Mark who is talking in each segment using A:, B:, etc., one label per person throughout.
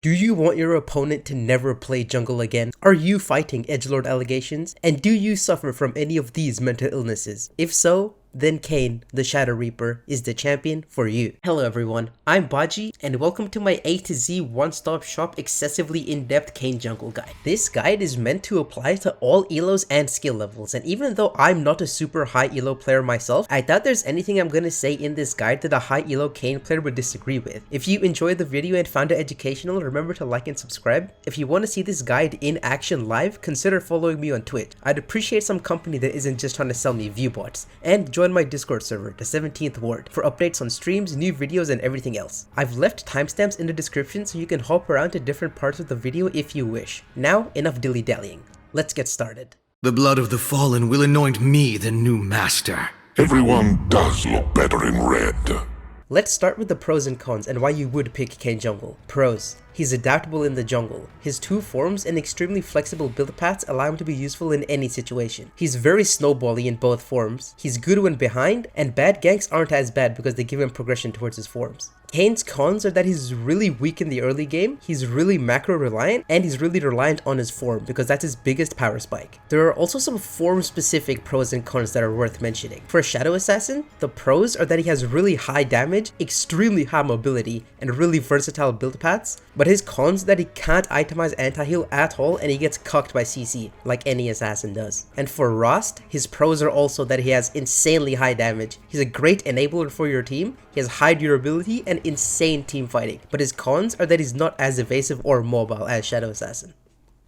A: Do you want your opponent to never play jungle again? Are you fighting edgelord allegations? And do you suffer from any of these mental illnesses? If so, then Kayn, the Shadow Reaper, is the champion for you. Hello everyone, I'm Baji, and welcome to my A to Z one-stop shop excessively in-depth Kayn jungle guide. This guide is meant to apply to all elos and skill levels, and even though I'm not a super high elo player myself, I doubt there's anything I'm gonna say in this guide that a high elo Kayn player would disagree with. If you enjoyed the video and found it educational, remember to like and subscribe. If you want to see this guide in action live, consider following me on Twitch. I'd appreciate some company that isn't just trying to sell me viewbots. And join my Discord server, the 17th Ward, for updates on streams, new videos, and everything else. I've left timestamps in the description so you can hop around to different parts of the video if you wish. Now, enough dilly-dallying. Let's get started.
B: The blood of the fallen will anoint me the new master.
C: Everyone does look better in red.
A: Let's start with the pros and cons and why you would pick Kayn jungle. Pros. He's adaptable in the jungle. His two forms and extremely flexible build paths allow him to be useful in any situation. He's very snowbally in both forms. He's good when behind, and bad ganks aren't as bad because they give him progression towards his forms. Kayn's cons are that he's really weak in the early game, he's really macro reliant, and he's really reliant on his form because that's his biggest power spike. There are also some form specific pros and cons that are worth mentioning. For a Shadow Assassin, the pros are that he has really high damage, extremely high mobility, and really versatile build paths, but his cons are that he can't itemize anti-heal at all and he gets cucked by CC, like any assassin does. And for Rost, his pros are also that he has insanely high damage, he's a great enabler for your team, he has high durability and insane team fighting, but his cons are that he's not as evasive or mobile as Shadow Assassin.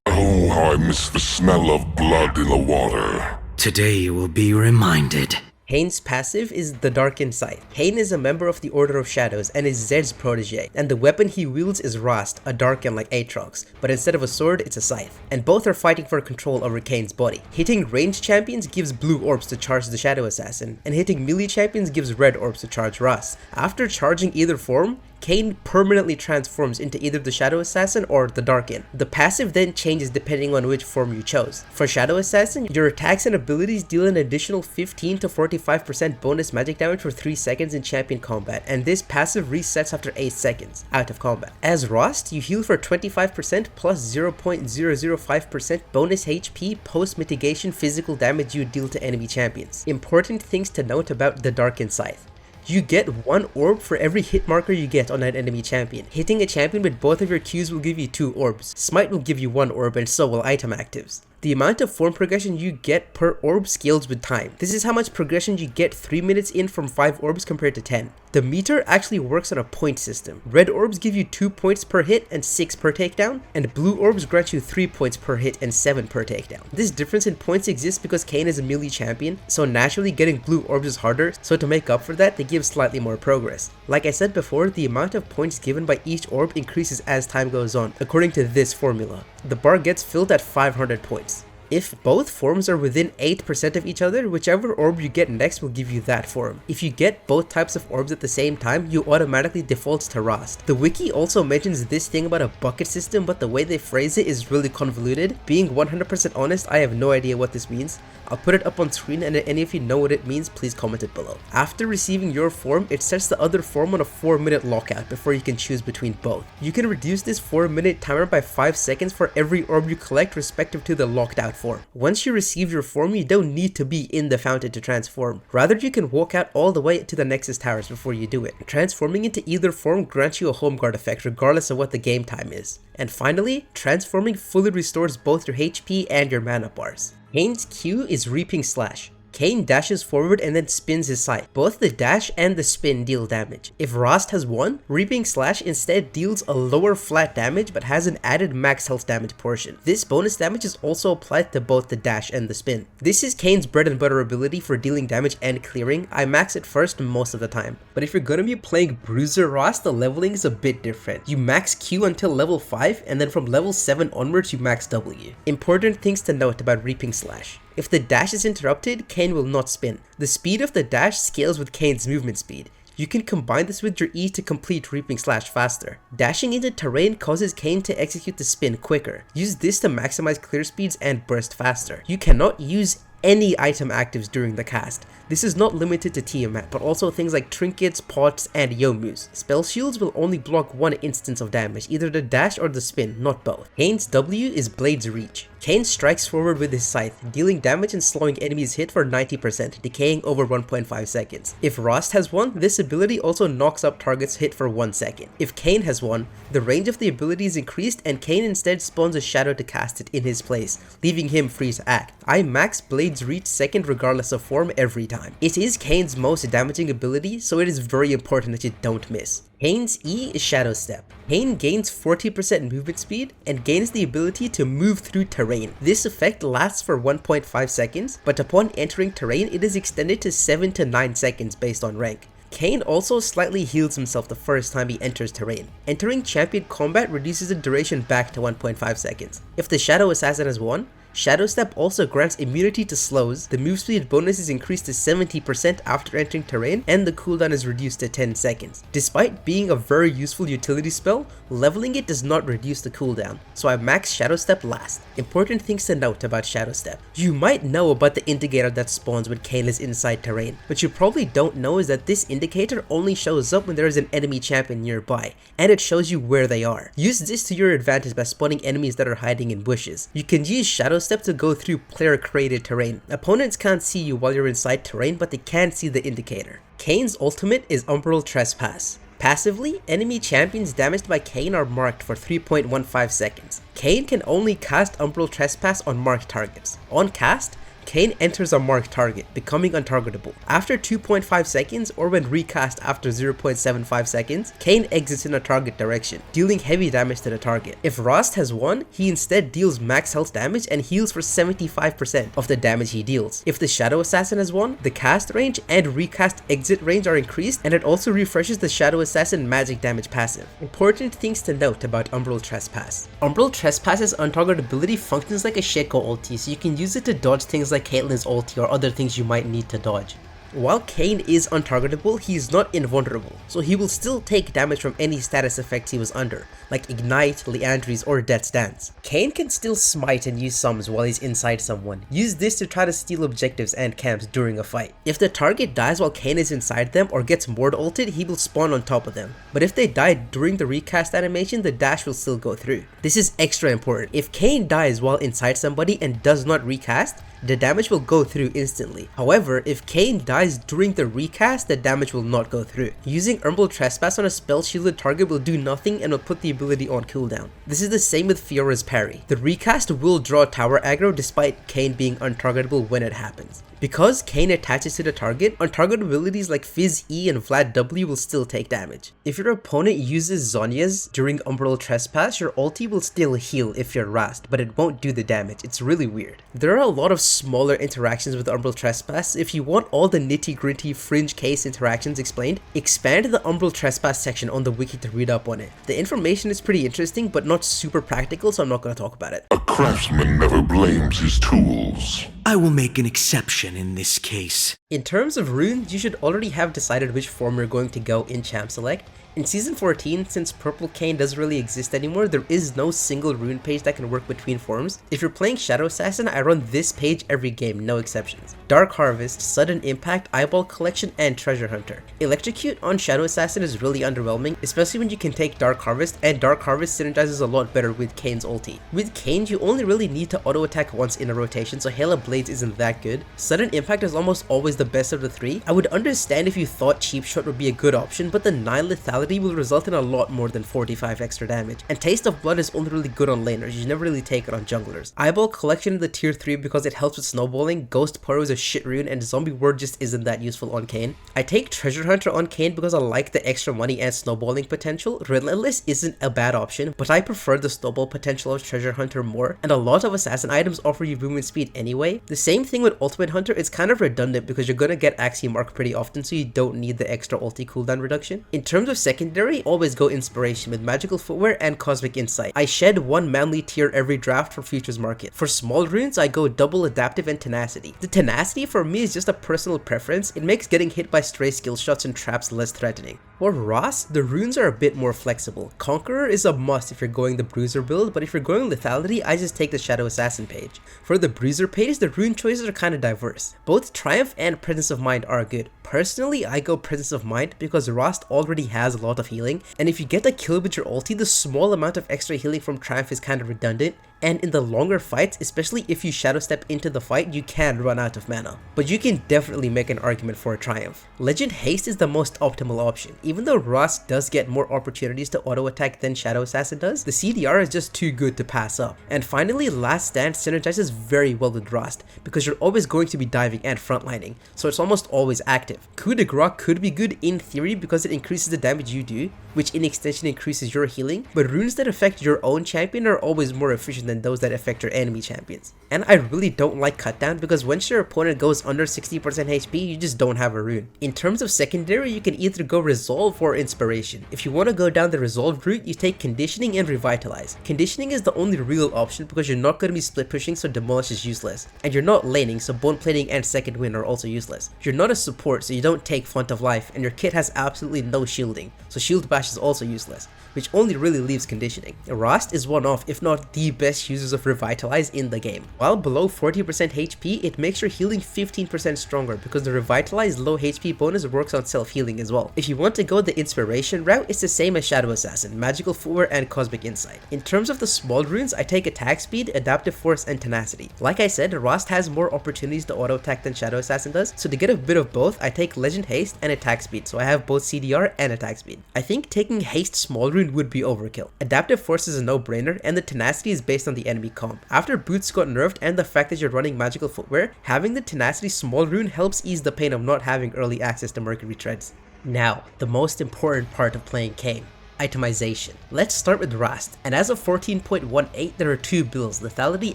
C: Oh, how I miss the smell of blood in the water.
B: Today you will be reminded.
A: Kayn's passive is the Darkened Scythe. Kayn is a member of the Order of Shadows and is Zed's protege, and the weapon he wields is Rost, a Darken like Aatrox, but instead of a sword, it's a scythe. And both are fighting for control over Kayn's body. Hitting ranged champions gives blue orbs to charge the Shadow Assassin, and hitting melee champions gives red orbs to charge Rost. After charging either form, Kayn permanently transforms into either the Shadow Assassin or the Darken. The passive then changes depending on which form you chose. For Shadow Assassin, your attacks and abilities deal an additional 15 to 45% bonus magic damage for 3 seconds in champion combat, and this passive resets after 8 seconds, out of combat. As Rost, you heal for 25% plus 0.005% bonus HP post-mitigation physical damage you deal to enemy champions. Important things to note about the Darkened Scythe. You get 1 orb for every hit marker you get on an enemy champion. Hitting a champion with both of your Qs will give you 2 orbs. Smite will give you 1 orb and so will item actives. The amount of form progression you get per orb scales with time. This is how much progression you get 3 minutes in from 5 orbs compared to 10. The meter actually works on a point system. Red orbs give you 2 points per hit and 6 per takedown, and blue orbs grant you 3 points per hit and 7 per takedown. This difference in points exists because Kayn is a melee champion, so naturally getting blue orbs is harder, so to make up for that, they give slightly more progress. Like I said before, the amount of points given by each orb increases as time goes on, according to this formula. The bar gets filled at 500 points. If both forms are within 8% of each other, whichever orb you get next will give you that form. If you get both types of orbs at the same time, you automatically default to Rost. The wiki also mentions this thing about a bucket system, but the way they phrase it is really convoluted. Being 100% honest, I have no idea what this means. I'll put it up on screen, and if any of you know what it means, please comment it below. After receiving your form, it sets the other form on a 4-minute lockout before you can choose between both. You can reduce this 4-minute timer by 5 seconds for every orb you collect respective to the locked out form. Once you receive your form, you don't need to be in the fountain to transform. Rather, you can walk out all the way to the Nexus Towers before you do it. Transforming into either form grants you a home guard effect regardless of what the game time is. And finally, transforming fully restores both your HP and your mana bars. Kayn's Q is Reaping Slash. Kayn dashes forward and then spins his scythe. Both the dash and the spin deal damage. If Rost has 1, Reaping Slash instead deals a lower flat damage but has an added max health damage portion. This bonus damage is also applied to both the dash and the spin. This is Kayn's bread and butter ability for dealing damage and clearing. I max it first most of the time. But if you're gonna be playing Bruiser Rost, the leveling is a bit different. You max Q until level 5 and then from level 7 onwards you max W. Important things to note about Reaping Slash. If the dash is interrupted, Kayn will not spin. The speed of the dash scales with Kayn's movement speed. You can combine this with your E to complete Reaping Slash faster. Dashing into terrain causes Kayn to execute the spin quicker. Use this to maximize clear speeds and burst faster. You cannot use any item actives during the cast. This is not limited to Tiamat, but also things like trinkets, pots, and Yomus. Spell shields will only block one instance of damage, either the dash or the spin, not both. Kayn's W is Blade's Reach. Kayn strikes forward with his scythe, dealing damage and slowing enemies hit for 90%, decaying over 1.5 seconds. If Rost has one, this ability also knocks up targets hit for 1 second. If Kayn has one, the range of the ability is increased and Kayn instead spawns a shadow to cast it in his place, leaving him free to act. I max Blade's Reach second regardless of form every time. It is Kayn's most damaging ability, so it is very important that you don't miss. Kayn's E is Shadow Step. Kayn gains 40% movement speed and gains the ability to move through terrain. This effect lasts for 1.5 seconds, but upon entering terrain it is extended to 7 to 9 seconds based on rank. Kayn also slightly heals himself the first time he enters terrain. Entering champion combat reduces the duration back to 1.5 seconds. If the Shadow Assassin has won, Shadow Step also grants immunity to slows, the move speed bonus is increased to 70% after entering terrain, and the cooldown is reduced to 10 seconds. Despite being a very useful utility spell, leveling it does not reduce the cooldown, so I max Shadow Step last. Important things to note about Shadow Step. You might know about the indicator that spawns when Kayn is inside terrain, but you probably don't know is that this indicator only shows up when there is an enemy champion nearby, and it shows you where they are. Use this to your advantage by spawning enemies that are hiding in bushes. You can use Shadow Step to go through player created terrain. Opponents can't see you while you're inside terrain, but they can see the indicator. Kayn's ultimate is Umbral Trespass. Passively, enemy champions damaged by Kayn are marked for 3.15 seconds. Kayn can only cast Umbral Trespass on marked targets. On cast, Kayn enters a marked target, becoming untargetable. After 2.5 seconds, or when recast after 0.75 seconds, Kayn exits in a target direction, dealing heavy damage to the target. If Rost has won, he instead deals max health damage and heals for 75% of the damage he deals. If the Shadow Assassin has won, the cast range and recast exit range are increased, and it also refreshes the Shadow Assassin magic damage passive. Important things to note about Umbral Trespass. Umbral Trespass's untargetability functions like a Shaco ulti, so you can use it to dodge things like Caitlyn's ulti or other things you might need to dodge. While Kayn is untargetable, he is not invulnerable, so he will still take damage from any status effects he was under, like Ignite, Liandry's, or Death's Dance. Kayn can still smite and use sums while he's inside someone. Use this to try to steal objectives and camps during a fight. If the target dies while Kayn is inside them or gets Mord ulted, he will spawn on top of them. But if they die during the recast animation, the dash will still go through. This is extra important. If Kayn dies while inside somebody and does not recast, the damage will go through instantly. However, if Kayn dies during the recast, the damage will not go through. Using Umbral Trespass on a spell shielded target will do nothing and will put the ability on cooldown. This is the same with Fiora's parry. The recast will draw tower aggro despite Kayn being untargetable when it happens. Because Kayn attaches to the target, untarget abilities like Fizz E and Vlad W will still take damage. If your opponent uses Zhonya's during Umbral Trespass, your ulti will still heal if you're Rast, but it won't do the damage. It's really weird. There are a lot of smaller interactions with Umbral Trespass. If you want all the nitty-gritty fringe case interactions explained, expand the Umbral Trespass section on the wiki to read up on it. The information is pretty interesting, but not super practical, so I'm not going to talk about it.
C: A craftsman never blames his tools.
B: I will make an exception in this case.
A: In terms of runes, you should already have decided which form you're going to go in Champ Select. In Season 14, since Purple Kayn doesn't really exist anymore, there is no single rune page that can work between forms. If you're playing Shadow Assassin, I run this page every game, no exceptions. Dark Harvest, Sudden Impact, Eyeball Collection, and Treasure Hunter. Electrocute on Shadow Assassin is really underwhelming, especially when you can take Dark Harvest, and Dark Harvest synergizes a lot better with Kayn's ulti. With Kayn, you only really need to auto attack once in a rotation, so Hail of Blades isn't that good. Sudden Impact is almost always the best of the three. I would understand if you thought Cheap Shot would be a good option, but the 9 lethality will result in a lot more than 45 extra damage. And Taste of Blood is only really good on laners, you never really take it on junglers. Eyeball Collection in the tier 3 because it helps with snowballing, Ghost Poro is a shit rune, and Zombie Word just isn't that useful on Kayn. I take Treasure Hunter on Kayn because I like the extra money and snowballing potential. Relentless isn't a bad option, but I prefer the snowball potential of Treasure Hunter more, and a lot of assassin items offer you movement speed anyway. The same thing with Ultimate Hunter, it's kind of redundant because you're gonna get Axiom Arc pretty often, so you don't need the extra ulti cooldown reduction. In terms of secondary, always go Inspiration with Magical Footwear and Cosmic Insight. I shed one manly tier every draft for Futures Market. For small runes, I go double Adaptive and Tenacity. The Tenacity for me is just a personal preference. It makes getting hit by stray skill shots and traps less threatening. For Rost, the runes are a bit more flexible. Conqueror is a must if you're going the Bruiser build, but if you're going Lethality, I just take the Shadow Assassin page. For the Bruiser page, the rune choices are kind of diverse. Both Triumph and Presence of Mind are good. Personally, I go Presence of Mind because Rost already has a lot of healing, and if you get a kill with your ulti, the small amount of extra healing from Triumph is kind of redundant, and in the longer fights, especially if you shadow step into the fight, you can run out of mana. But you can definitely make an argument for a Triumph. Legend Haste is the most optimal option. Even though Rost does get more opportunities to auto attack than Shadow Assassin does, the CDR is just too good to pass up. And finally, Last Stand synergizes very well with Rost because you're always going to be diving and frontlining, so it's almost always active. Coup de Grace could be good in theory because it increases the damage you do, which in extension increases your healing, but runes that affect your own champion are always more efficient than those that affect your enemy champions. And I really don't like Cutdown because once your opponent goes under 60% HP, you just don't have a rune. In terms of secondary, you can either go Resolve or Inspiration. If you want to go down the Resolve route, you take Conditioning and Revitalize. Conditioning is the only real option because you're not going to be split pushing, so Demolish is useless. And you're not laning, so Bone Plating and Second Wind are also useless. You're not a support, so you don't take Font of Life, and your kit has absolutely no shielding, so Shield Bash is also useless, which only really leaves Conditioning. Rost is one of, if not the best users of Revitalize in the game. While below 40% HP, it makes your healing 15% stronger because the Revitalize low HP bonus works on self-healing as well. If you want to go the Inspiration route, it's the same as Shadow Assassin, Magical Footwear and Cosmic Insight. In terms of the small runes, I take Attack Speed, Adaptive Force, and Tenacity. Like I said, Rost has more opportunities to auto attack than Shadow Assassin does, so to get a bit of both, I take Legend Haste and Attack Speed, so I have both CDR and Attack Speed. I think taking Haste small rune would be overkill. Adaptive Force is a no-brainer, and the Tenacity is based on the enemy comp. After Boots got nerfed and the fact that you're running Magical Footwear, having the Tenacity small rune helps ease the pain of not having early access to Mercury Treads. Now, the most important part of playing Kayn. Itemization. Let's start with Rost, and as of 14.18 there are two builds, Lethality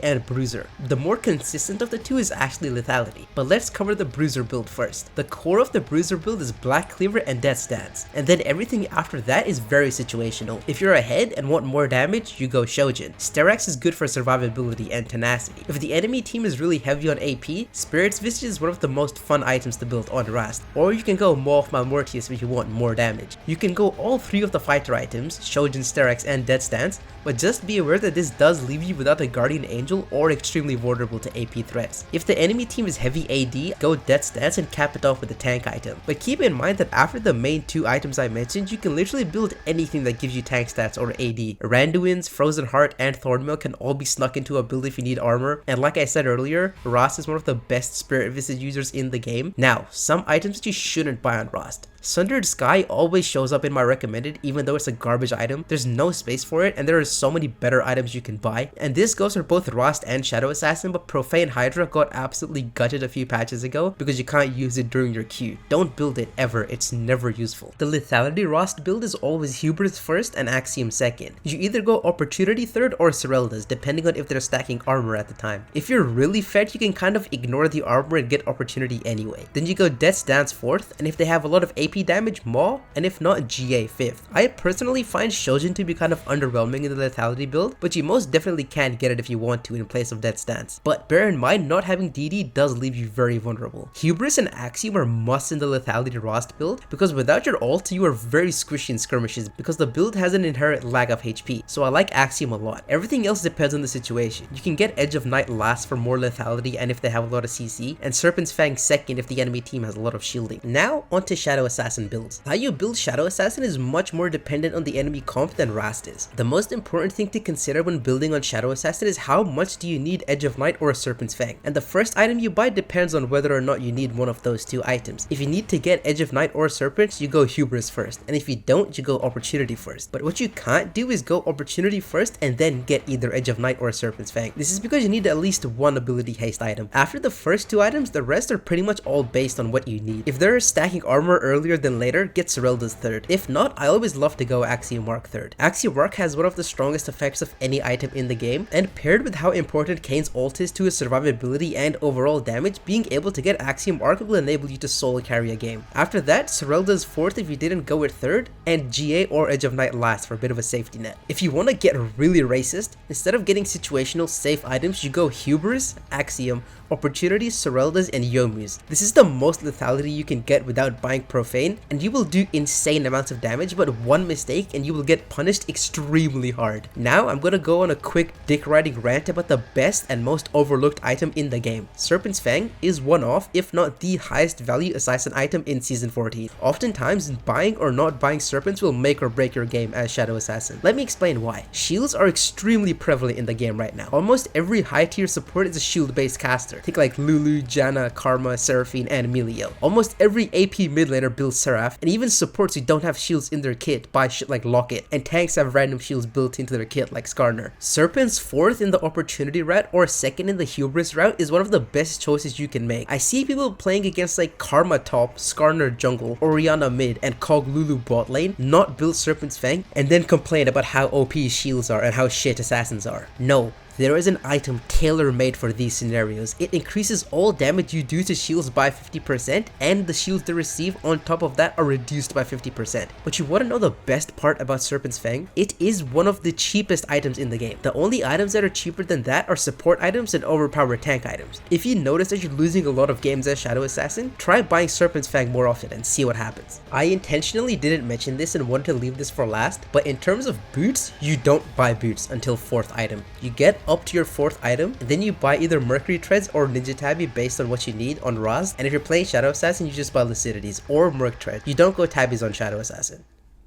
A: and Bruiser. The more consistent of the two is actually Lethality, but let's cover the Bruiser build first. The core of the Bruiser build is Black Cleaver and Death Stance, and then everything after that is very situational. If you're ahead and want more damage, you go Shojin. Sterak's is good for survivability and tenacity. If the enemy team is really heavy on AP, Spirit's Visage is one of the most fun items to build on Rost, or you can go Maw of Malmortius if you want more damage. You can go all three of the fighter items, Shojin, Sterak's, and Death Stance, but just be aware that this does leave you without a Guardian Angel or extremely vulnerable to AP threats. If the enemy team is heavy AD, go Death Stance and cap it off with a tank item. But keep in mind that after the main two items I mentioned, you can literally build anything that gives you tank stats or AD. Randuin's, Frozen Heart, and Thornmail can all be snuck into a build if you need armor, and like I said earlier, Rost is one of the best Spirit Visage users in the game. Now, some items that you shouldn't buy on Rost. Sundered Sky always shows up in my recommended even though it's a garbage item. There's no space for it and there are so many better items you can buy, and this goes for both Rost and Shadow Assassin, but Profane Hydra got absolutely gutted a few patches ago because you can't use it during your queue. Don't build it ever, it's never useful. The Lethality Rost build is always Hubris first and Axiom second. You either go Opportunity third or Serelda's depending on if they're stacking armor at the time. If you're really fed, you can kind of ignore the armor and get Opportunity anyway. Then you go Death's Dance fourth, and if they have a lot of AP damage, Maw, and if not, GA 5th. I personally find Shojin to be kind of underwhelming in the Lethality build, but you most definitely can get it if you want to in place of Death Stance. But bear in mind, not having DD does leave you very vulnerable. Hubris and Axiom are must in the Lethality Rost build, because without your ult, you are very squishy in skirmishes because the build has an inherent lag of HP, so I like Axiom a lot. Everything else depends on the situation. You can get Edge of Night last for more lethality and if they have a lot of CC, and Serpent's Fang second if the enemy team has a lot of shielding. Now, onto Shadow Assassin builds. How you build Shadow Assassin is much more dependent on the enemy comp than Rost is. The most important thing to consider when building on Shadow Assassin is how much do you need Edge of Night or Serpent's Fang, and the first item you buy depends on whether or not you need one of those two items. If you need to get Edge of Night or Serpent, you go Hubris first, and if you don't, you go Opportunity first. But what you can't do is go Opportunity first and then get either Edge of Night or Serpent's Fang. This is because you need at least one ability haste item. After the first two items, the rest are pretty much all based on what you need. If they're stacking armor early earlier than later, get Serelda's third. If not, I always love to go Axiom Arc third. Axiom Arc has one of the strongest effects of any item in the game, and paired with how important Kayn's ult is to his survivability and overall damage, being able to get Axiom Arc will enable you to solo carry a game. After that, Serelda's fourth if you didn't go with third, and GA or Edge of Night last for a bit of a safety net. If you want to get really racist, instead of getting situational safe items, you go Hubris, Axiom, Opportunities, Sereldas, and Yomu's. This is the most lethality you can get without buying Profane, and you will do insane amounts of damage, but one mistake and you will get punished extremely hard. Now I'm gonna go on a quick dick riding rant about the best and most overlooked item in the game. Serpent's Fang is one of, if not the highest value assassin item in Season 14. Oftentimes, buying or not buying Serpents will make or break your game as Shadow Assassin. Let me explain why. Shields are extremely prevalent in the game right now. Almost every high tier support is a shield based caster. Think like Lulu, Janna, Karma, Seraphine, and Emilio. Almost every AP mid laner builds Seraph, and even supports who don't have shields in their kit buy shit like Locket, and tanks have random shields built into their kit like Skarner. Serpent's fourth in the opportunity route or second in the hubris route is one of the best choices you can make. I see people playing against like Karma top, Skarner jungle, Orianna mid, and Kog Lulu bot lane, not build Serpent's Fang, and then complain about how OP shields are and how shit assassins are. No. There is an item tailor-made for these scenarios. It increases all damage you do to shields by 50%, and the shields they receive on top of that are reduced by 50%. But you want to know the best part about Serpent's Fang? It is one of the cheapest items in the game. The only items that are cheaper than that are support items and overpowered tank items. If you notice that you're losing a lot of games as Shadow Assassin, try buying Serpent's Fang more often and see what happens. I intentionally didn't mention this and wanted to leave this for last, but in terms of boots, you don't buy boots until fourth item. You get up to your fourth item, and then you buy either Mercury Treads or Ninja Tabby based on what you need on Raz, and if you're playing Shadow Assassin, you just buy Lucidities or Merc Tread. You don't go Tabbies on Shadow Assassin.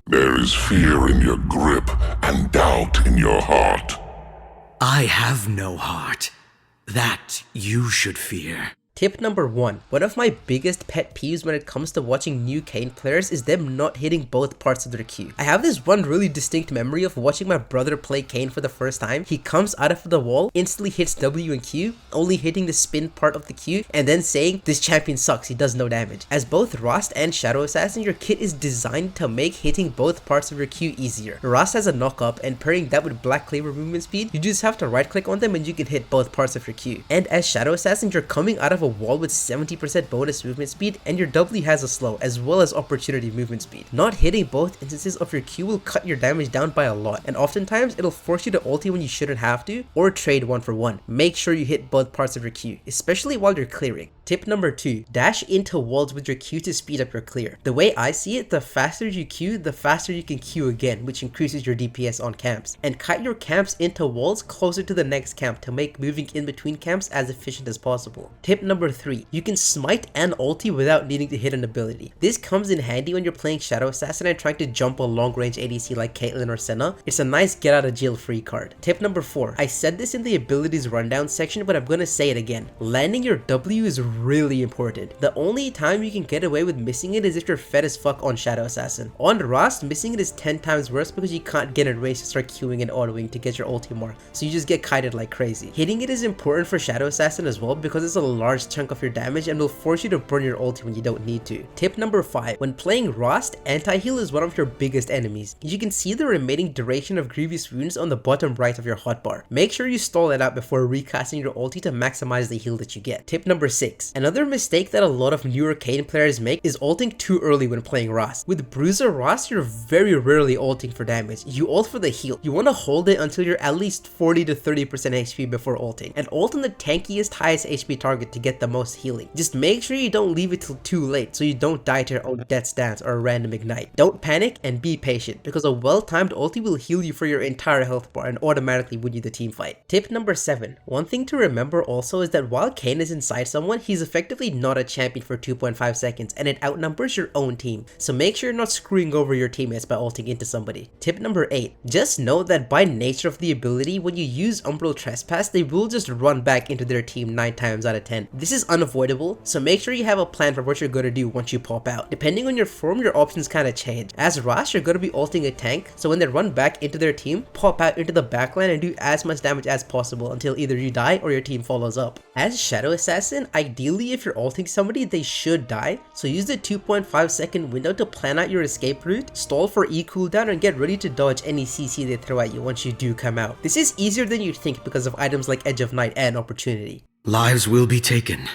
C: There is fear in your grip and doubt in your heart.
B: I have no heart. That you should fear.
A: Tip number 1. One of my biggest pet peeves when it comes to watching new Kayn players is them not hitting both parts of their Q. I have this one really distinct memory of watching my brother play Kayn for the first time. He comes out of the wall, instantly hits W and Q, only hitting the spin part of the Q, and then saying, "This champion sucks, he does no damage." As both Rast and Shadow Assassin, your kit is designed to make hitting both parts of your Q easier. Rast has a knock up, and pairing that with Black Cleaver movement speed, you just have to right click on them and you can hit both parts of your Q. And as Shadow Assassin, you're coming out of a wall with 70% bonus movement speed, and your W has a slow as well as opportunity movement speed. Not hitting both instances of your Q will cut your damage down by a lot, and oftentimes it'll force you to ulti when you shouldn't have to, or trade 1 for 1. Make sure you hit both parts of your Q, especially while you're clearing. Tip number 2. Dash into walls with your Q to speed up your clear. The way I see it, the faster you Q, the faster you can Q again, which increases your DPS on camps. And cut your camps into walls closer to the next camp to make moving in between camps as efficient as possible. Tip number 3. You can smite and ulti without needing to hit an ability. This comes in handy when you're playing Shadow Assassin and trying to jump a long range ADC like Caitlyn or Senna. It's a nice get out of jail free card. Tip number 4. I said this in the abilities rundown section, but I'm gonna say it again. Landing your W is really important. The only time you can get away with missing it is if you're fed as fuck on Shadow Assassin. On Rast, missing it is 10 times worse because you can't get in range to start queuing and autoing to get your ulti mark, so you just get kited like crazy. Hitting it is important for Shadow Assassin as well because it's a large chunk of your damage and will force you to burn your ulti when you don't need to. Tip number 5. When playing Rast, anti-heal is one of your biggest enemies. You can see the remaining duration of Grievous Wounds on the bottom right of your hotbar. Make sure you stall it out before recasting your ulti to maximize the heal that you get. Tip number 6. Another mistake that a lot of newer Kayn players make is ulting too early when playing Rast. With Bruiser Rast, you're very rarely ulting for damage. You ult for the heal. You want to hold it until you're at least 40 to 30% HP before ulting, and ult on the tankiest, highest HP target to get the most healing. Just make sure you don't leave it till too late so you don't die to your own Death's Dance or a random ignite. Don't panic and be patient because a well-timed ulti will heal you for your entire health bar and automatically win you the team fight. Tip number 7. One thing to remember also is that while Kayn is inside someone, he's effectively not a champion for 2.5 seconds and it outnumbers your own team, so make sure you're not screwing over your teammates by ulting into somebody. Tip number 8. Just know that by nature of the ability, when you use Umbral Trespass, they will just run back into their team 9 times out of 10. This is unavoidable, so make sure you have a plan for what you're gonna do once you pop out. Depending on your form, your options kinda change. As Rash, you're gonna be ulting a tank, so when they run back into their team, pop out into the backline and do as much damage as possible until either you die or your team follows up. As Shadow Assassin, ideally Ideally, if you're ulting somebody, they should die, so use the 2.5 second window to plan out your escape route, stall for E cooldown, and get ready to dodge any CC they throw at you once you do come out. This is easier than you'd think because of items like Edge of Night and Opportunity.
B: Lives will be taken,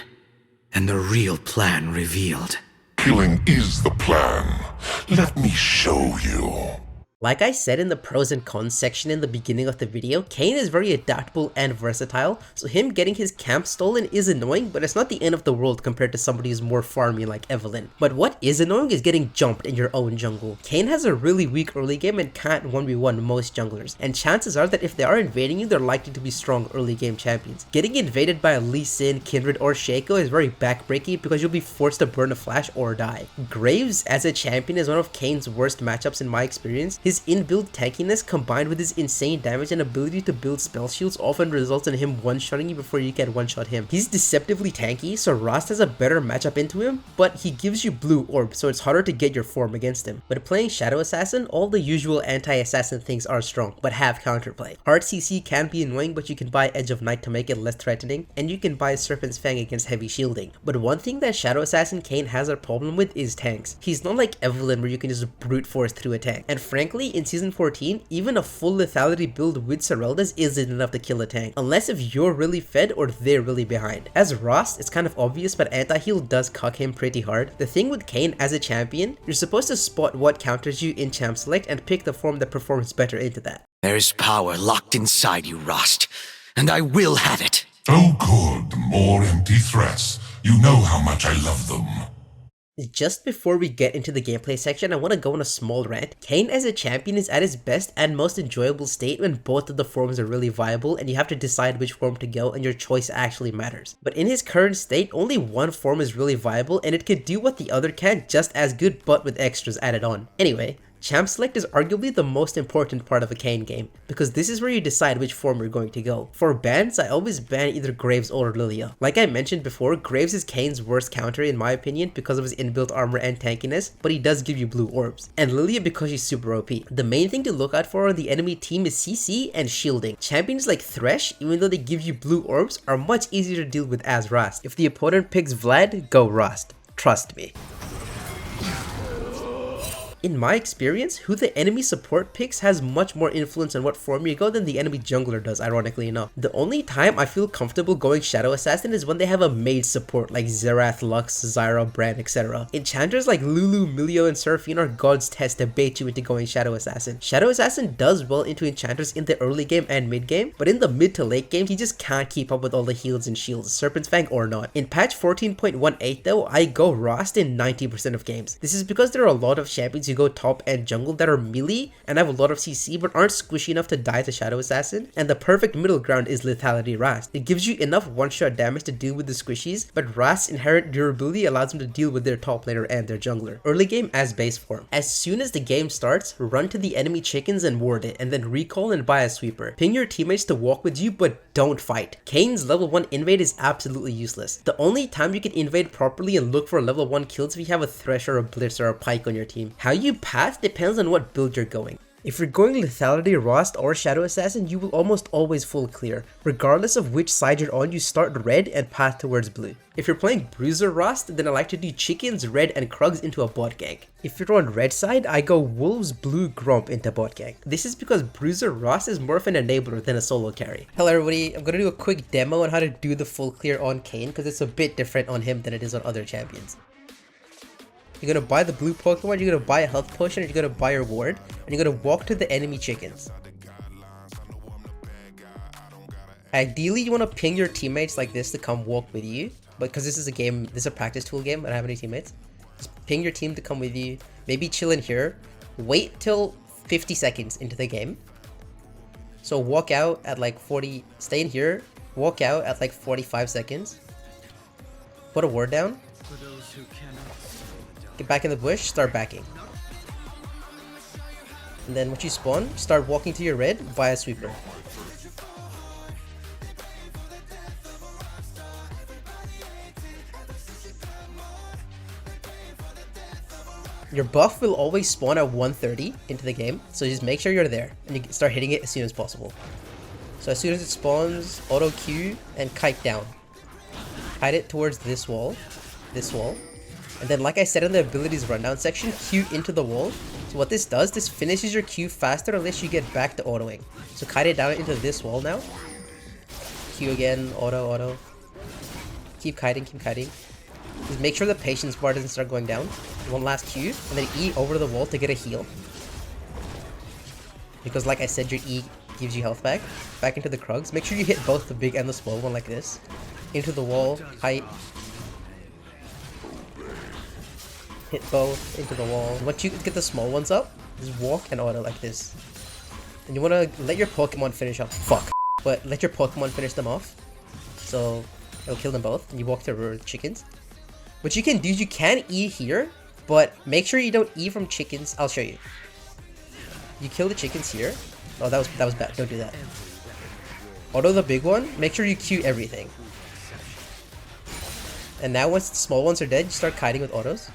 B: and the real plan revealed.
C: Killing is the plan. Let me show you.
A: Like I said in the pros and cons section in the beginning of the video, Kayn is very adaptable and versatile, so him getting his camp stolen is annoying, but it's not the end of the world compared to somebody who's more farmy like Evelynn. But what is annoying is getting jumped in your own jungle. Kayn has a really weak early game and can't 1v1 most junglers, and chances are that if they are invading you, they're likely to be strong early game champions. Getting invaded by a Lee Sin, Kindred, or Shaco is very backbreaking because you'll be forced to burn a flash or die. Graves as a champion is one of Kayn's worst matchups in my experience. His inbuilt tankiness combined with his insane damage and ability to build spell shields often results in him one-shotting you before you can one-shot him. He's deceptively tanky, so Rast has a better matchup into him, but he gives you blue orbs, so it's harder to get your form against him. But playing Shadow Assassin, all the usual anti-assassin things are strong, but have counterplay. Hard CC can be annoying, but you can buy Edge of Night to make it less threatening, and you can buy Serpent's Fang against heavy shielding. But one thing that Shadow Assassin Kayn has a problem with is tanks. He's not like Evelynn where you can just brute force through a tank, and frankly, in Season 14, even a full lethality build with Sereldas isn't enough to kill a tank, unless if you're really fed or they're really behind. As Rast, it's kind of obvious, but anti-heal does cuck him pretty hard. The thing with Kayn as a champion, you're supposed to spot what counters you in champ select and pick the form that performs better into that.
B: There is power locked inside you, Rast, and I will have it.
C: Oh good, more empty threats. You know how much I love them.
A: Just before we get into the gameplay section, I want to go on a small rant. Kayn as a champion is at his best and most enjoyable state when both of the forms are really viable and you have to decide which form to go and your choice actually matters. But in his current state, only one form is really viable and it could do what the other can just as good but with extras added on. Anyway, champ select is arguably the most important part of a Kayn game, because this is where you decide which form you're going to go. For bans, I always ban either Graves or Lilia. Like I mentioned before, Graves is Kayn's worst counter in my opinion because of his inbuilt armor and tankiness, but he does give you blue orbs. And Lilia because she's super OP. The main thing to look out for on the enemy team is CC and shielding. Champions like Thresh, even though they give you blue orbs, are much easier to deal with as Rast. If the opponent picks Vlad, go Rast. Trust me. In my experience, who the enemy support picks has much more influence on what form you go than the enemy jungler does, ironically enough. The only time I feel comfortable going Shadow Assassin is when they have a mage support like Xerath, Lux, Zyra, Brand, etc. Enchanters like Lulu, Milio, and Seraphine are God's test to bait you into going Shadow Assassin. Shadow Assassin does well into enchanters in the early game and mid game, but in the mid to late game, he just can't keep up with all the heals and shields, Serpent's Fang or not. In patch 14.18 though, I go Rast in 90% of games. This is because there are a lot of champions who go top and jungle that are melee and have a lot of CC but aren't squishy enough to die to Shadow Assassin, and the perfect middle ground is Lethality Rast. It gives you enough one-shot damage to deal with the squishies, but Rast's inherent durability allows him to deal with their top laner and their jungler. Early game as base form. As soon as the game starts, run to the enemy chickens and ward it, and then recall and buy a sweeper. Ping your teammates to walk with you, but don't fight. Kayn's level 1 invade is absolutely useless. The only time you can invade properly and look for level 1 kills if you have a Thresh or a Blitz or a Pike on your team. How you path depends on what build you're going. If you're going Lethality, Rast, or Shadow Assassin, you will almost always full clear. Regardless of which side you're on, you start red and path towards blue. If you're playing Bruiser Rast, then I like to do chickens, red, and Krugs into a bot gank. If you're on red side, I go Wolves, Blue, Grump into bot gank. This is because Bruiser Rast is more of an enabler than a solo carry. Hello everybody, I'm gonna do a quick demo on how to do the full clear on Kayn because it's a bit different on him than it is on other champions. You're gonna buy the blue Pokemon, you're gonna buy a health potion, and you're gonna buy your ward, and you're gonna walk to the enemy chickens. Ideally, you wanna ping your teammates like this to come walk with you, but because this is a game, this is a practice tool game, I don't have any teammates. Just ping your team to come with you, maybe chill in here, wait till 50 seconds into the game. So walk out at like 40, stay in here, walk out at like 45 seconds, put a ward down, get back in the bush, start backing. And then once you spawn, start walking to your red, buy a sweeper. Your buff will always spawn at 130 into the game, so just make sure you're there and you can start hitting it as soon as possible. So as soon as it spawns, auto Q and kite down. kite it towards this wall, and then like I said in the abilities rundown section, Q into the wall. So what this does, this finishes your Q faster unless you get back to autoing. So kite it down into this wall now. Q again, auto. Keep kiting. Just make sure the patience bar doesn't start going down. One last Q, and then E over the wall to get a heal. Because like I said, your E gives you health back. Back into the Krugs. Make sure you hit both the big and the small one like this. Into the wall, height. Hit both, into the wall. Once you get the small ones up, just walk and auto like this. And you want to let your Pokemon finish off. Fuck. But let your Pokemon finish them off. So it'll kill them both. And you walk to the chickens. What you can do is you can E here, but make sure you don't E from chickens. I'll show you. You kill the chickens here. Oh, that was bad. Don't do that. Auto the big one. Make sure you Q everything. And now once the small ones are dead, you start kiting with autos.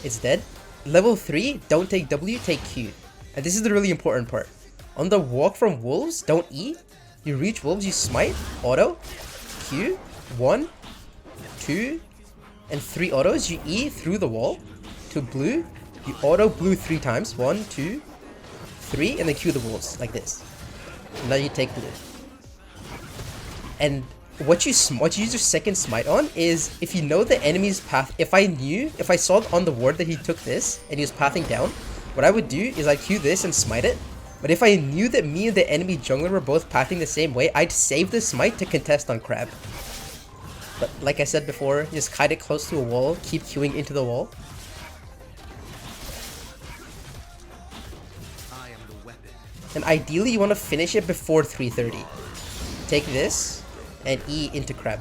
A: It's dead. Level 3, don't take W, take Q. And this is the really important part. On the walk from wolves, don't E. You reach wolves, you smite, auto, Q, 1, 2, and 3 autos. You E through the wall to blue. You auto blue 3 times. 1, 2, 3, and then Q the wolves like this. Now you take blue. And what you use your second smite on is if you know the enemy's path. If I saw on the ward that he took this and he was pathing down, what I would do is I'd Q this and smite it. But if I knew that me and the enemy jungler were both pathing the same way, I'd save the smite to contest on Crab. But like I said before, just kite it close to a wall, keep queuing into the wall. And ideally you want to finish it before 330. Take this and E into Crab.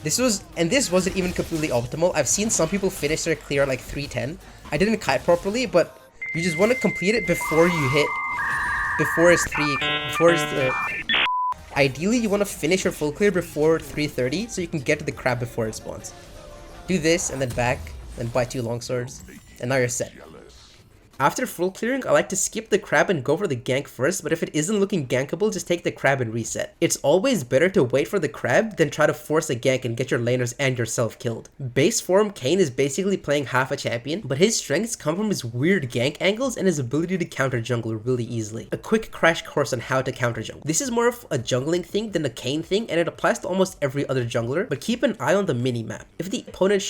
A: This wasn't even completely optimal. I've seen some people finish their clear like 310. I didn't kite properly, but you just want to complete it before you hit, ideally you want to finish your full clear before 330 so you can get to the Crab before it spawns. Do this and then back, then buy 2 longswords, and now you're set. After full clearing, I like to skip the Crab and go for the gank first, but if it isn't looking gankable, just take the Crab and reset. It's always better to wait for the Crab than try to force a gank and get your laners and yourself killed. Base form, Kayn is basically playing half a champion, but his strengths come from his weird gank angles and his ability to counter jungle really easily. A quick crash course on how to counter jungle. This is more of a jungling thing than a Kayn thing, and it applies to almost every other jungler, but keep an eye on the mini-map. If the opponent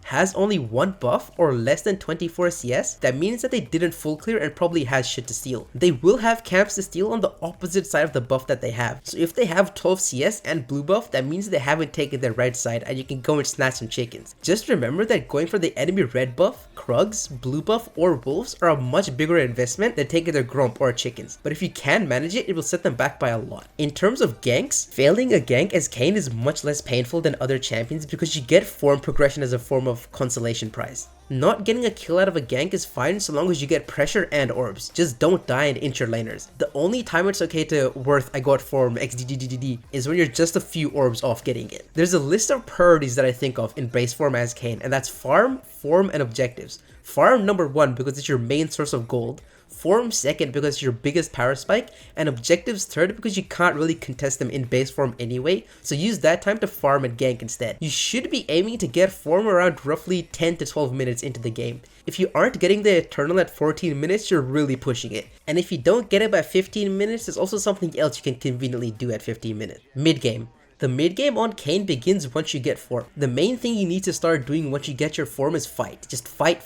A: has only 1 buff or less than 24 CS, that means that they didn't full clear and probably has shit to steal. They will have camps to steal on the opposite side of the buff that they have. So if they have 12 CS and blue buff, that means they haven't taken their red side and you can go and snatch some chickens. Just remember that going for the enemy red buff, Krugs, blue buff, or wolves are a much bigger investment than taking their grump or chickens. But if you can manage it, it will set them back by a lot. In terms of ganks, failing a gank as Kayn is much less painful than other champions because you get form progression as a form of consolation prize. Not getting a kill out of a gank is fine so long as you get pressure and orbs. Just don't die and inch your laners. The only time it's okay to worth I got form XDDDD is when you're just a few orbs off getting it. There's a list of priorities that I think of in base form as Kayn, and that's farm, form, and objectives. Farm number 1 because it's your main source of gold. Form second because it's your biggest power spike, and objectives third because you can't really contest them in base form anyway, so use that time to farm and gank instead. You should be aiming to get form around roughly 10 to 12 minutes into the game. If you aren't getting the Eternal at 14 minutes, you're really pushing it. And if you don't get it by 15 minutes, there's also something else you can conveniently do at 15 minutes. Mid game. The mid game on Kayn begins once you get form. The main thing you need to start doing once you get your form is fight. Just fight.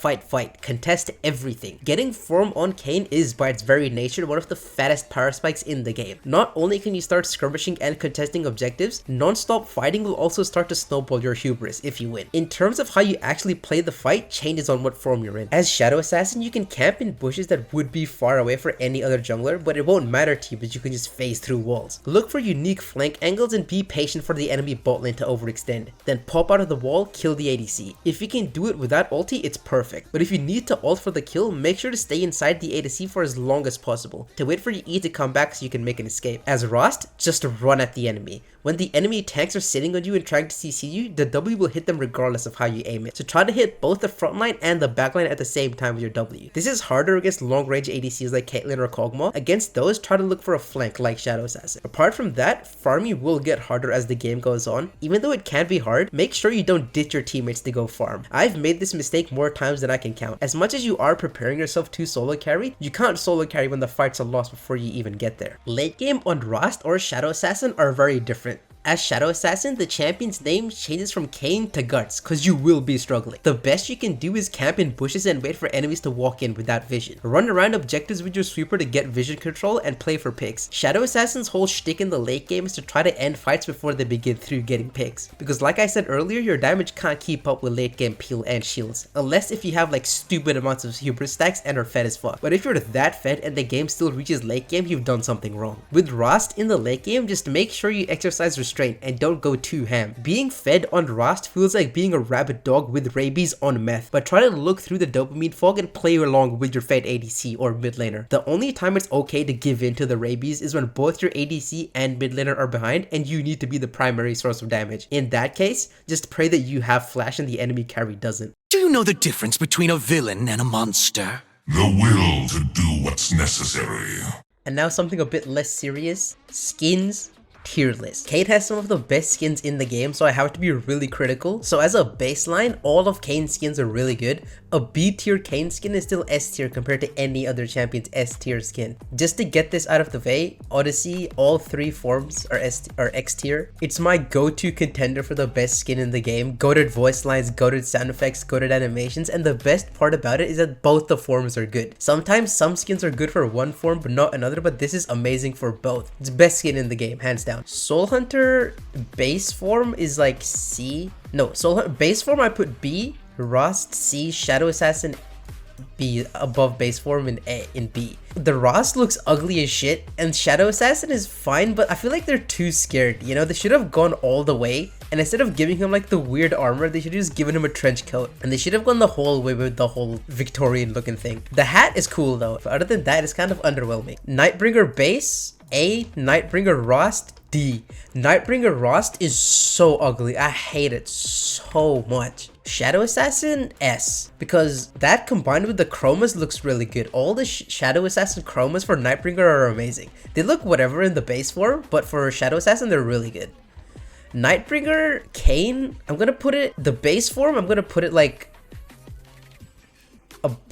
A: Contest everything. Getting form on Kayn is by its very nature one of the fattest power spikes in the game. Not only can you start skirmishing and contesting objectives, non-stop fighting will also start to snowball your hubris if you win. In terms of how you actually play the fight, changes on what form you're in. As Shadow Assassin, you can camp in bushes that would be far away for any other jungler, but it won't matter to you because you can just phase through walls. Look for unique flank angles and be patient for the enemy bot lane to overextend. Then pop out of the wall, kill the ADC. If you can do it without ulti, it's perfect. But if you need to ult for the kill, make sure to stay inside the ADC for as long as possible, to wait for your E to come back so you can make an escape. As Rost, just run at the enemy. When the enemy tanks are sitting on you and trying to CC you, the W will hit them regardless of how you aim it. So try to hit both the front line and the back line at the same time with your W. This is harder against long range ADCs like Caitlyn or Kog'Maw. Against those, try to look for a flank like Shadow Assassin. Apart from that, farming will get harder as the game goes on. Even though it can be hard, make sure you don't ditch your teammates to go farm. I've made this mistake more times than I can count. As much as you are preparing yourself to solo carry, you can't solo carry when the fights are lost before you even get there. Late game on Rost or Shadow Assassin are very different. As Shadow Assassin, the champion's name changes from Kayn to Guts, cause you will be struggling. The best you can do is camp in bushes and wait for enemies to walk in without vision. Run around objectives with your sweeper to get vision control and play for picks. Shadow Assassin's whole shtick in the late game is to try to end fights before they begin through getting picks. Because like I said earlier, your damage can't keep up with late game peel and shields. Unless if you have like stupid amounts of hubris stacks and are fed as fuck. But if you're that fed and the game still reaches late game, you've done something wrong. With Rost in the late game, just make sure you exercise restraint and don't go too ham. Being fed on Rost feels like being a rabid dog with rabies on meth, but try to look through the dopamine fog and play along with your fed ADC or mid laner. The only time it's okay to give in to the rabies is when both your ADC and mid laner are behind and you need to be the primary source of damage. In that case, just pray that you have flash and the enemy carry doesn't.
B: Do you know the difference between a villain and a monster?
C: The will to do what's necessary.
A: And now something a bit less serious, skins. Tier list. Kayn has some of the best skins in the game, so I have to be really critical. So as a baseline, all of Kayn's skins are really good. A B tier Kayn skin is still S tier compared to any other champion's S tier skin. Just to get this out of the way, Odyssey, all 3 forms are X tier. It's my go-to contender for the best skin in the game. Goated voice lines, goated sound effects, goated animations, and the best part about it is that both the forms are good. Sometimes some skins are good for one form but not another, but this is amazing for both. It's best skin in the game, hands down. Soul Hunter base form is like C. No, Soul Hunter base form I put B, Rost C, Shadow Assassin B above base form in B. The Rost looks ugly as shit and Shadow Assassin is fine, but I feel like they're too scared, you know? They should have gone all the way, and instead of giving him like the weird armor, they should have just given him a trench coat, and they should have gone the whole way with the whole Victorian looking thing. The hat is cool though, but other than that, it's kind of underwhelming. Nightbringer base A, Nightbringer Rost D. Nightbringer Rost is so ugly. I hate it so much. Shadow Assassin S, because that combined with the chromas looks really good. All the Shadow Assassin chromas for Nightbringer are amazing. They look whatever in the base form, but for Shadow Assassin they're really good. Nightbringer Kayn, I'm gonna put it, the base form, I'm gonna put it like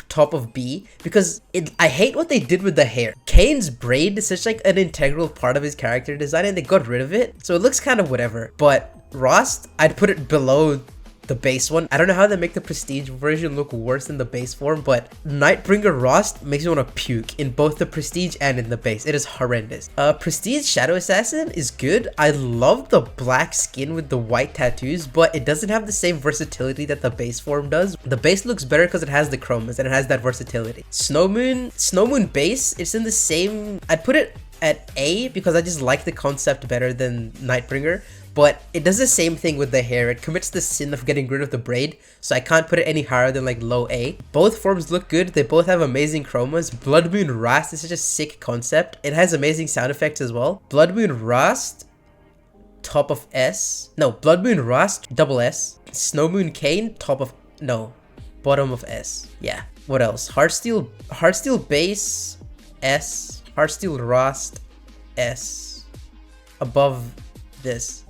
A: top of B, because I hate what they did with the hair. Kayn's braid is such like an integral part of his character design and they got rid of it, so it looks kind of whatever. But Rost, I'd put it below the base one. I don't know how they make the prestige version look worse than the base form, but Nightbringer Rost makes me want to puke in both the prestige and in the base. It is horrendous. Prestige Shadow Assassin is good. I love the black skin with the white tattoos, but it doesn't have the same versatility that the base form does. The base looks better because it has the chromas and it has that versatility. Snowmoon base, it's in the same, I'd put it at A because I just like the concept better than Nightbringer. But it does the same thing with the hair. It commits the sin of getting rid of the braid, so I can't put it any higher than like low A. Both forms look good. They both have amazing chromas. Blood Moon Rast is such a sick concept. It has amazing sound effects as well. Blood Moon Rast, top of S. No, Blood Moon Rast, double S. Snow Moon Kayn, bottom of S. Yeah. What else? Heartsteel base, S. Heartsteel Rast, S. Above this.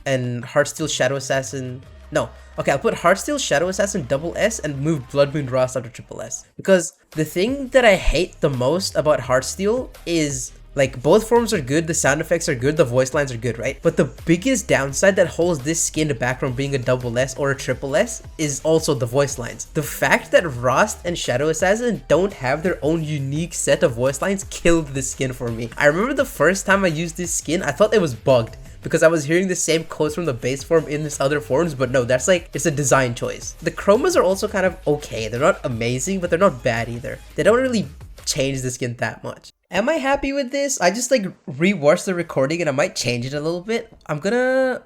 A: And Heartsteel Shadow Assassin, no. Okay, I'll put Heartsteel Shadow Assassin double S and move Blood Moon Rost after triple S. Because the thing that I hate the most about Heartsteel is, like, both forms are good, the sound effects are good, the voice lines are good, right? But the biggest downside that holds this skin back from being a double S or a triple S is also the voice lines. The fact that Rost and Shadow Assassin don't have their own unique set of voice lines killed this skin for me. I remember the first time I used this skin, I thought it was bugged, because I was hearing the same quotes from the base form in this other forms, but no, that's like, it's a design choice. The chromas are also kind of okay. They're not amazing, but they're not bad either. They don't really change the skin that much. Am I happy with this? I just like rewatched the recording and I might change it a little bit. I'm gonna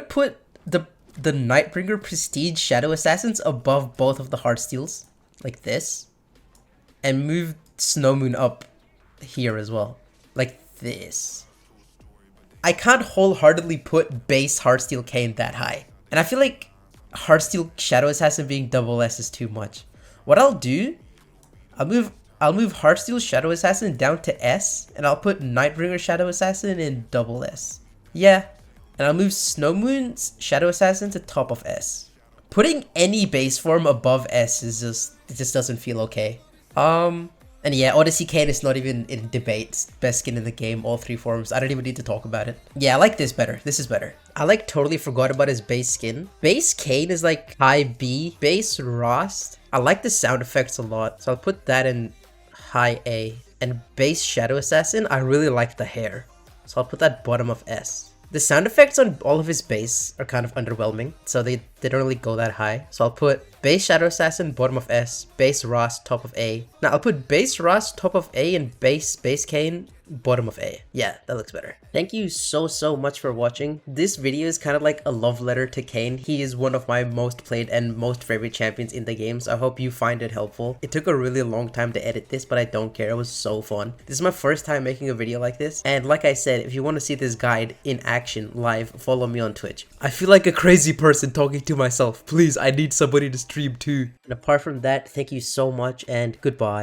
A: put the Nightbringer Prestige Shadow Assassins above both of the Heartsteels, like this, and move Snowmoon up here as well, like this. I can't wholeheartedly put base Heartsteel Kayn that high. And I feel like Heartsteel Shadow Assassin being double S is too much. What I'll do, I'll move Heartsteel Shadow Assassin down to S, and I'll put Nightbringer Shadow Assassin in double S. Yeah, and I'll move Snowmoon's Shadow Assassin to top of S. Putting any base form above S is it just doesn't feel okay. And yeah, Odyssey Kayn is not even in debate. Best skin in the game, all 3 forms. I don't even need to talk about it. Yeah, I like this better. This is better. I like totally forgot about his base skin. Base Kayn is like high B. Base Rost. I like the sound effects a lot, so I'll put that in high A. And base Shadow Assassin, I really like the hair, so I'll put that bottom of S. The sound effects on all of his base are kind of underwhelming, so they don't really go that high. So I'll put base Shadow Assassin bottom of S, base Rost top of A. Now I'll put base Rost top of A and base Kayn bottom of A. Yeah, that looks better. Thank you so much for watching. This video is kind of like a love letter to Kayn. He is one of my most played and most favorite champions in the game, so I hope you find it helpful. It took a really long time to edit this, but I don't care. It was so fun. This is my first time making a video like this, and like I said, if you want to see this guide in action live, follow me on Twitch. I feel like a crazy person talking to myself. Please, I need somebody to stream too. And apart from that, thank you so much and goodbye.